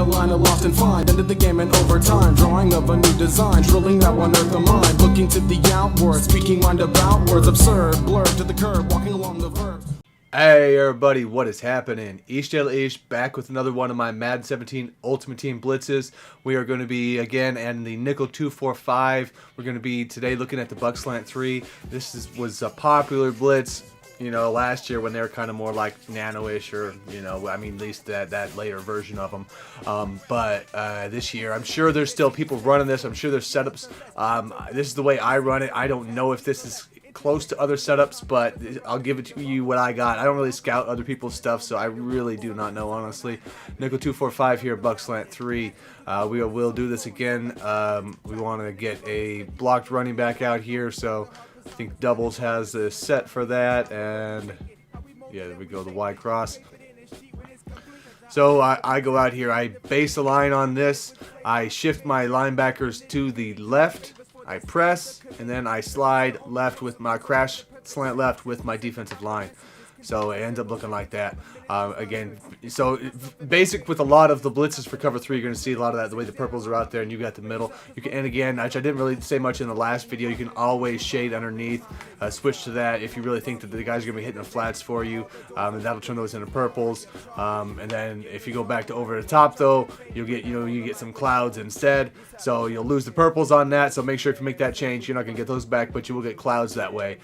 line I lost and find. Ended the game in overtime, drawing of a new design, drilling that one earth of mine. Looking to the outward, speaking mind about words absurd, blurred to the curb, walking along the verge. Hey everybody, what is happening? Dela back with another one of my Madden 17 Ultimate Team Blitzes. We are going to be again in the Nickel 245. We're going to be today looking at the Buck Slant 3. This was a popular blitz, you know, last year when they were kind of more like nano-ish, or, you know, I mean, at least that later version of them. But this year, I'm sure there's still people running this. I'm sure there's setups. This is the way I run it. I don't know if this is close to other setups, but I'll give it to you what I got. I don't really scout other people's stuff, so I really do not know, honestly. Nickel 245 here, Buck Slant 3. We will do this again. We want to get a blocked running back out here, so I think doubles has a set for that, and yeah, there we go, the Y cross. So I go out here, I base a line on this, I shift my linebackers to the left, I press, and then I slide left with my crash slant left with my defensive line. So it ends up looking like that. Again, so basic with a lot of the blitzes for cover 3, you're going to see a lot of that, the way the purples are out there and you got the middle. You can, and again, which I didn't really say much in the last video, you can always shade underneath, switch to that if you really think that the guys are going to be hitting the flats for you, and that'll turn those into purples. And then if you go back to over the top though, you'll get, you get some clouds instead. So you'll lose the purples on that, so make sure if you make that change, you're not going to get those back, but you will get clouds that way.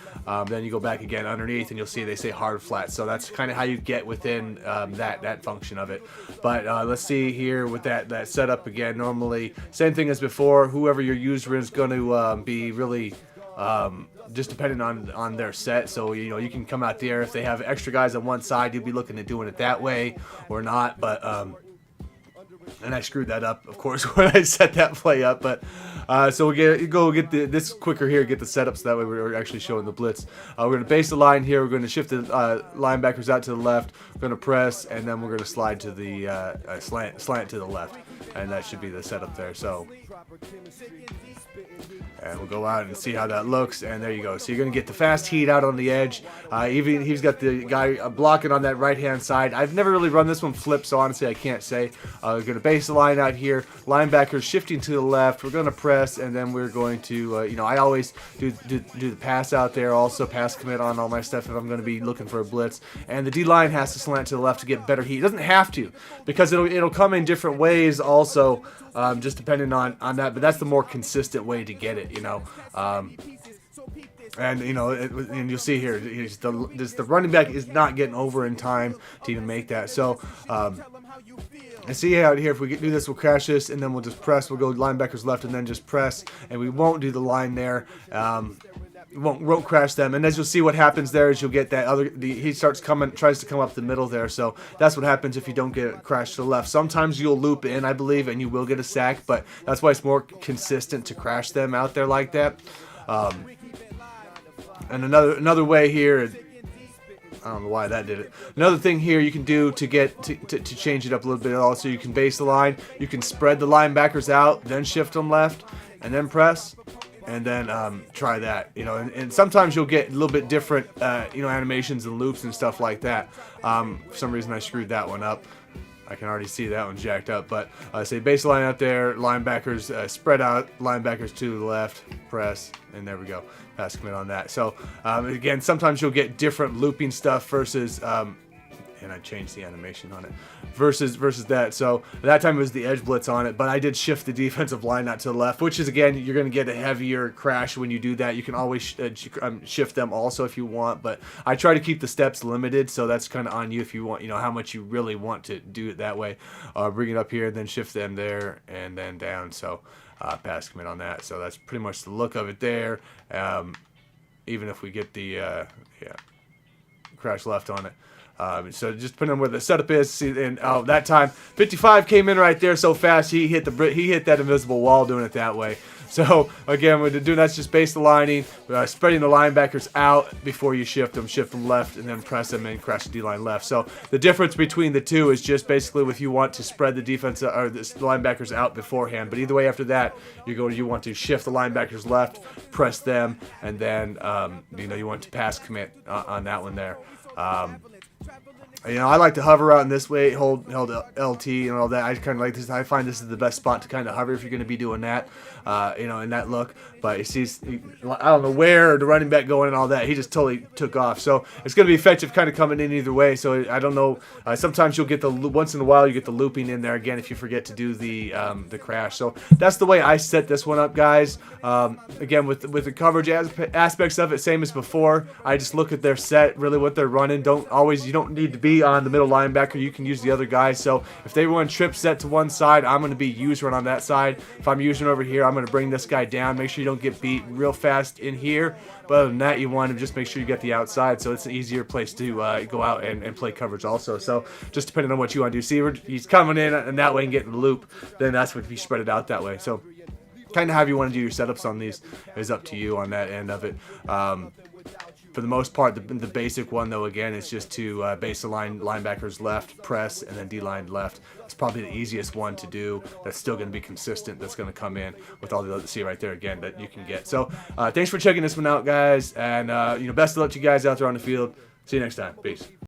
Then you go back again underneath and you'll see they say hard flat. So that's kind of how you get within that function of it. But let's see here with that setup again. Normally, same thing as before. Whoever your user is going to be really just depending on their set. So you can come out there, if they have extra guys on one side, you'll be looking at doing it that way or not. But and I screwed that up, of course, when I set that play up. But so we go get this quicker here, get the setup, so that way we're actually showing the blitz. We're going to base the line here. We're going to shift the linebackers out to the left. We're going to press, and then we're going to slide to the slant to the left, and that should be the setup there. So, and we'll go out and see how that looks, and there you go. So you're going to get the fast heat out on the edge. Even he's got the guy blocking on that right-hand side. I've never really run this one flip, so honestly I can't say. We're going to base the line out here. Linebackers shifting to the left. We're going to press, and then we're going to, I always do the pass out there. Also pass commit on all my stuff if I'm going to be looking for a blitz. And the D-line has to slant to the left to get better heat. It doesn't have to, because it'll come in different ways also, just depending on that. But that's the more consistent way to get it. And and you'll see here, the running back is not getting over in time to even make that. So and see out here, if we do this, we'll crash this, and then we'll just press. We'll go linebackers left, and then just press, and we won't do the line there. Won't crash them, and as you'll see, what happens there is you'll get that he starts tries to come up the middle there. So that's what happens if you don't get it crashed to the left. Sometimes you'll loop in, I believe, and you will get a sack, but that's why it's more consistent to crash them out there like that. And another way here, I don't know why that did it. Another thing here you can do to get to change it up a little bit also, you can base the line, you can spread the linebackers out, then shift them left, and then press. And then try that, and sometimes you'll get a little bit different, animations and loops and stuff like that. For some reason I screwed that one up. I can already see that one jacked up. But say baseline out there, linebackers spread out, linebackers to the left, press, and there we go. Pass commit on that. So again, sometimes you'll get different looping stuff versus. And I changed the animation on it versus that. So that time it was the edge blitz on it, but I did shift the defensive line out to the left, which is, again, you're going to get a heavier crash when you do that. You can always shift them also if you want, but I try to keep the steps limited, so that's kind of on you if you want, how much you really want to do it that way. Bring it up here, then shift them there, and then down. So pass commit on that. So that's pretty much the look of it there. Even if we get the crash left on it. So just depending on where the setup is, see, and that time 55 came in right there so fast he hit that invisible wall doing it that way. So again, we're doing that's just base the lining, spreading the linebackers out before you shift them left, and then press them and crash the D-line left. So the difference between the two is just basically if you want to spread the defense or the linebackers out beforehand. But either way, after that, you want to shift the linebackers left, press them, and then you want to pass commit on that one there. You know, I like to hover out in this way, hold LT and all that. I kind of like this. I find this is the best spot to kind of hover if you're going to be doing that, you know, in that look. But you see, I don't know where the running back going and all that. He just totally took off. So it's going to be effective kind of coming in either way. So I don't know. Sometimes you'll get once in a while you get the looping in there again if you forget to do the crash. So that's the way I set this one up, guys. Again, with the coverage aspects of it, same as before. I just look at their set, really what they're running. You don't need to be on the middle linebacker. You can use the other guy. So if they run trip set to one side, I'm going to be use run on that side. If I'm using over here, I'm going to bring this guy down. Make sure you don't get beat real fast in here. But other than that, you want to just make sure you get the outside, so it's an easier place to go out and play coverage also. So just depending on what you want to do. See, he's coming in and that way and getting the loop. Then that's what you spread it out that way. So kind of how you want to do your setups on these is up to you on that end of it. For the most part, the basic one, though, again, is just to base the linebackers left, press, and then D-line left. It's probably the easiest one to do. That's still going to be consistent. That's going to come in with all the other, see right there again, that you can get. So thanks for checking this one out, guys. And, best of luck to you guys out there on the field. See you next time. Peace.